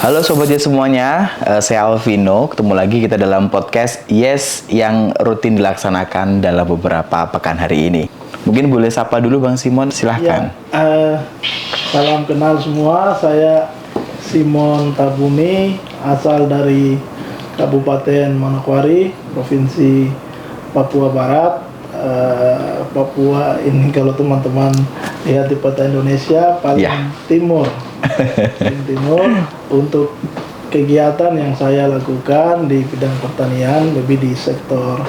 Halo Sobat Yes semuanya, saya Alvino. Ketemu lagi kita dalam podcast Yes yang rutin dilaksanakan dalam beberapa pekan hari ini. Mungkin boleh sapa dulu Bang Simon, silahkan. Salam kenal semua, saya Simon Tabumi, asal dari Kabupaten Manokwari, Provinsi Papua Barat. Papua ini kalau teman-teman lihat di peta Indonesia paling timur. Untuk kegiatan yang saya lakukan di bidang pertanian lebih di sektor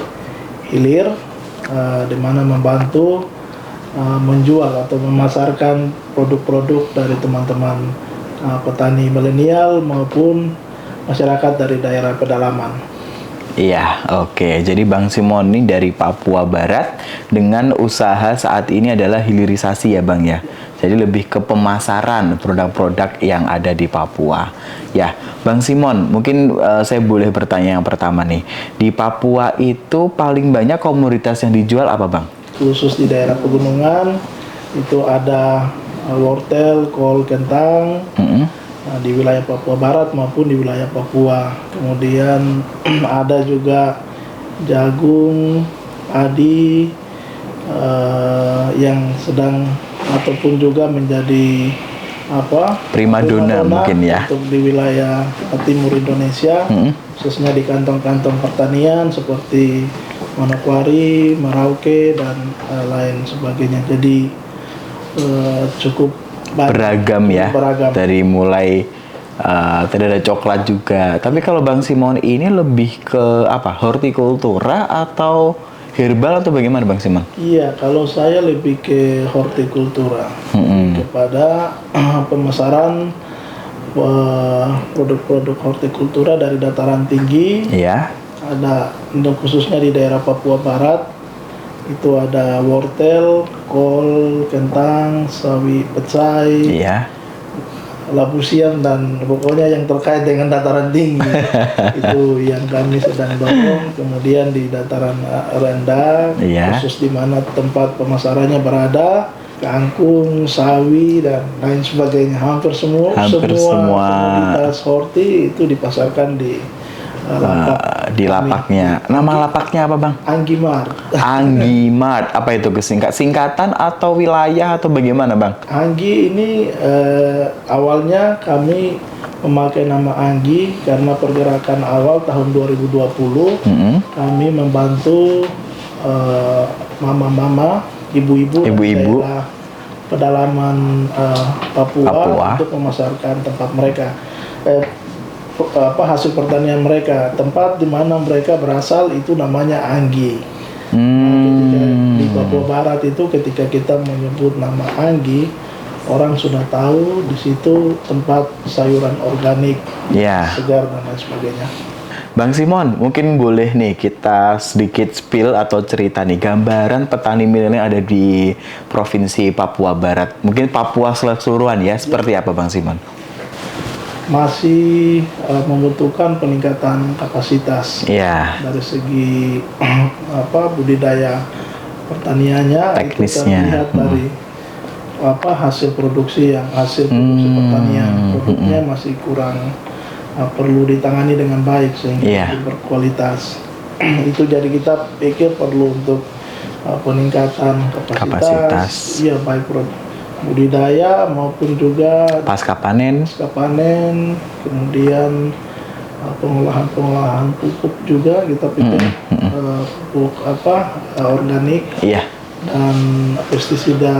hilir, di mana membantu menjual atau memasarkan produk-produk dari teman-teman petani milenial maupun masyarakat dari daerah pedalaman. Iya, oke. Jadi Bang Simon ini dari Papua Barat dengan usaha saat ini adalah hilirisasi ya Bang ya. Jadi lebih ke pemasaran produk-produk yang ada di Papua. Ya, Bang Simon, mungkin saya boleh bertanya yang pertama nih. Di Papua itu paling banyak komoditas yang dijual apa Bang? Khusus di daerah pegunungan itu ada wortel, kol, kentang. Di wilayah Papua Barat maupun di wilayah Papua. Kemudian ada juga jagung, padi yang sedang ataupun juga menjadi primadona mungkin ya untuk di wilayah timur Indonesia, khususnya di kantong-kantong pertanian seperti Manokwari, Merauke dan lain sebagainya. Jadi cukup beragam ya, dari mulai tadi ada coklat juga. Tapi kalau Bang Simon ini lebih ke apa? Hortikultura atau herbal atau bagaimana Bang Simon? Iya, kalau saya lebih ke hortikultura, kepada pemasaran produk-produk hortikultura dari dataran tinggi. Iya. Ada khususnya di daerah Papua Barat. Itu ada wortel, kol, kentang, sawi pecai, labu siam dan pokoknya yang terkait dengan dataran tinggi. Itu yang kami sedang dorong. Kemudian di dataran rendah, khusus di mana tempat pemasarannya berada, kangkung, sawi dan lain sebagainya. Hampir semua komoditas horti itu dipasarkan di lapaknya. Nama lapaknya apa Bang? Anggi Mart. Anggi Mart. Apa itu singkatan atau wilayah atau bagaimana Bang? Anggi ini awalnya kami memakai nama Anggi karena pergerakan awal tahun 2020 kami membantu mama-mama, ibu-ibu daerah pedalaman Papua untuk memasarkan tempat mereka. Hasil pertanian mereka, tempat di mana mereka berasal itu namanya Anggi. Ketika di Papua Barat itu ketika kita menyebut nama Anggi, orang sudah tahu di situ tempat sayuran organik, segar dan lain sebagainya. Bang Simon, mungkin boleh nih kita sedikit spill atau cerita nih gambaran petani milenial ada di provinsi Papua Barat. Mungkin Papua keseluruhan ya, seperti apa Bang Simon? Masih membutuhkan peningkatan kapasitas dari segi budidaya pertaniannya, teknisnya. Kita lihat dari hasil produksi pertanian, produknya masih kurang, perlu ditangani dengan baik sehingga berkualitas. Itu jadi kita pikir perlu untuk peningkatan kapasitas. Ya, baik budidaya maupun juga pasca panen, kemudian pengolahan pupuk juga kita pikir pupuk organik dan pestisida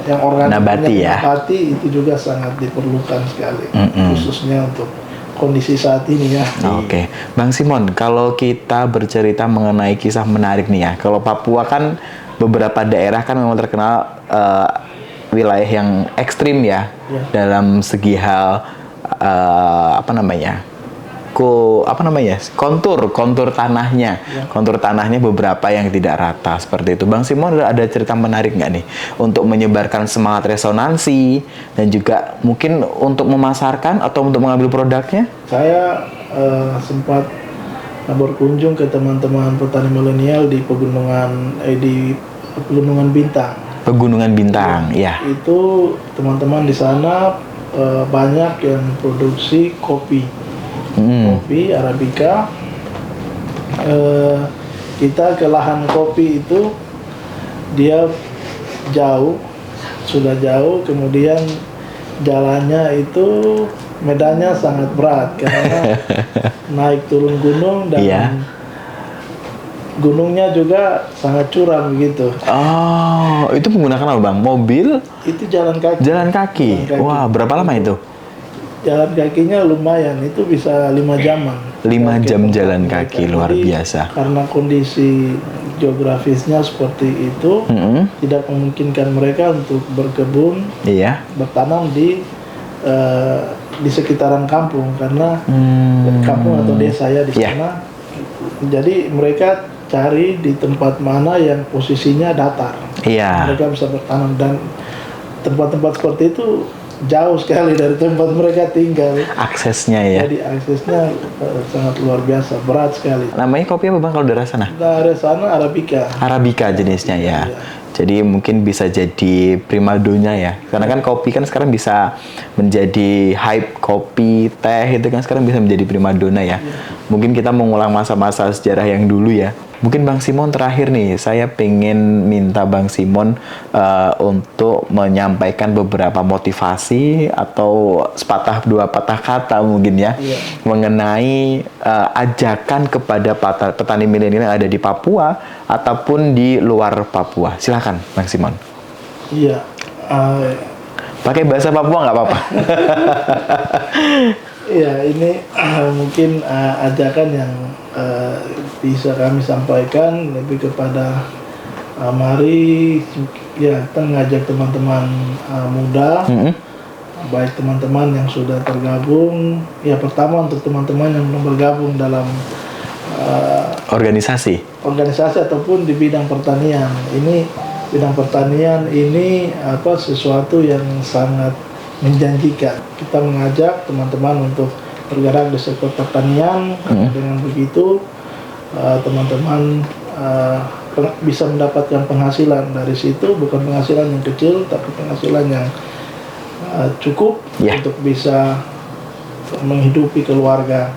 yang organik nabati itu juga sangat diperlukan sekali, khususnya untuk kondisi saat ini ya. Oke. Bang Simon, kalau kita bercerita mengenai kisah menarik nih ya, kalau Papua kan beberapa daerah kan memang terkenal wilayah yang ekstrim ya, dalam segi hal kontur tanahnya, kontur tanahnya beberapa yang tidak rata seperti itu. Bang Simon ada cerita menarik nggak nih untuk menyebarkan semangat resonansi dan juga mungkin untuk memasarkan atau untuk mengambil produknya? Saya sempat berkunjung ke teman-teman petani milenial di Pegunungan Bintang. Pegunungan Bintang, ya. Itu teman-teman di sana banyak yang produksi kopi, kopi Arabica. Kita ke lahan kopi itu dia jauh, sudah jauh, kemudian jalannya itu medannya sangat berat karena naik turun gunung dan gunungnya juga sangat curam begitu. Oh, itu menggunakan apa bang? Mobil? Itu jalan kaki. Jalan kaki. Wah, berapa lama itu? Jalan kakinya lumayan, itu bisa 5 jaman. 5 jam jalan kaki, luar biasa. Karena kondisi geografisnya seperti itu, tidak memungkinkan mereka untuk berkebun, bertanam di sekitaran kampung, karena kampung atau desa ya di sana. Jadi mereka cari di tempat mana yang posisinya datar. Mereka bisa bertanam, dan tempat-tempat seperti itu jauh sekali dari tempat mereka tinggal. Aksesnya ya. Jadi aksesnya sangat luar biasa, berat sekali. Namanya kopi apa bang kalau dari sana? Dari sana Arabica. Arabica jenisnya ya. Jadi mungkin bisa jadi primadona ya. Karena kan kopi kan sekarang bisa menjadi hype, kopi, teh itu kan sekarang bisa menjadi primadona ya. Mungkin kita mengulang masa-masa sejarah yang dulu ya. Mungkin Bang Simon terakhir nih, saya pengen minta Bang Simon untuk menyampaikan beberapa motivasi atau sepatah dua patah kata mungkin ya, mengenai ajakan kepada petani milenial yang ada di Papua ataupun di luar Papua. Silakan Bang Simon. Iya. Pakai bahasa Papua nggak apa-apa. Iya, ini mungkin ajakan yang bisa kami sampaikan lebih kepada mari ya kita mengajak teman-teman muda, baik teman-teman yang sudah tergabung, ya pertama untuk teman-teman yang belum bergabung dalam organisasi ataupun di bidang pertanian. Ini bidang pertanian ini sesuatu yang sangat menjanjikan. Kita mengajak teman-teman untuk bergerak di sektor pertanian. Dengan begitu teman-teman bisa mendapatkan penghasilan dari situ, bukan penghasilan yang kecil tapi penghasilan yang cukup untuk bisa menghidupi keluarga.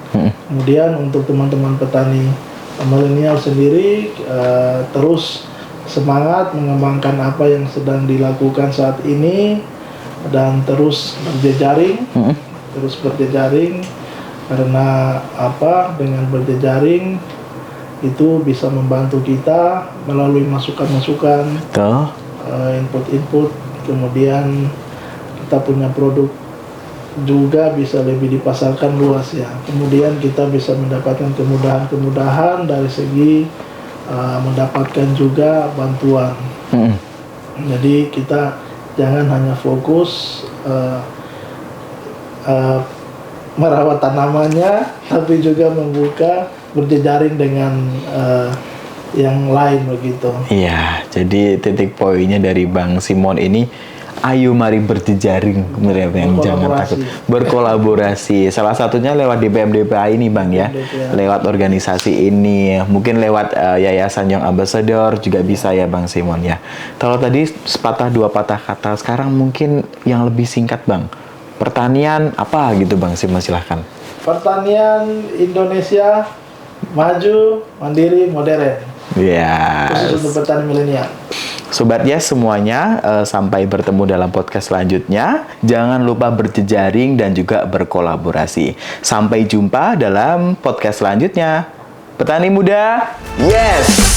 Kemudian untuk teman-teman petani milenial sendiri, terus semangat mengembangkan apa yang sedang dilakukan saat ini dan terus berjejaring, karena dengan berjejaring itu bisa membantu kita melalui masukan-masukan, input-input, kemudian kita punya produk juga bisa lebih dipasarkan luas ya. Kemudian kita bisa mendapatkan kemudahan-kemudahan dari segi mendapatkan juga bantuan. Jadi kita jangan hanya fokus merawat tanamannya, tapi juga membuka berjejaring dengan yang lain begitu. Iya, jadi titik poinnya dari Bang Simon ini, ayo mari berjejaring, yang jangan takut berkolaborasi. Salah satunya lewat DPM-DPA ini Bang ya, lewat organisasi ini, mungkin lewat Yayasan Young Ambassador juga bisa ya Bang Simon ya. Kalau tadi sepatah dua patah kata, sekarang mungkin yang lebih singkat Bang, pertanian apa gitu Bang Simon, silahkan. Pertanian Indonesia maju, mandiri, modern. Khusus untuk petani milenial. Sobat Yes semuanya, sampai bertemu dalam podcast selanjutnya. Jangan lupa berjejaring dan juga berkolaborasi. Sampai jumpa dalam podcast selanjutnya. Petani muda, yes!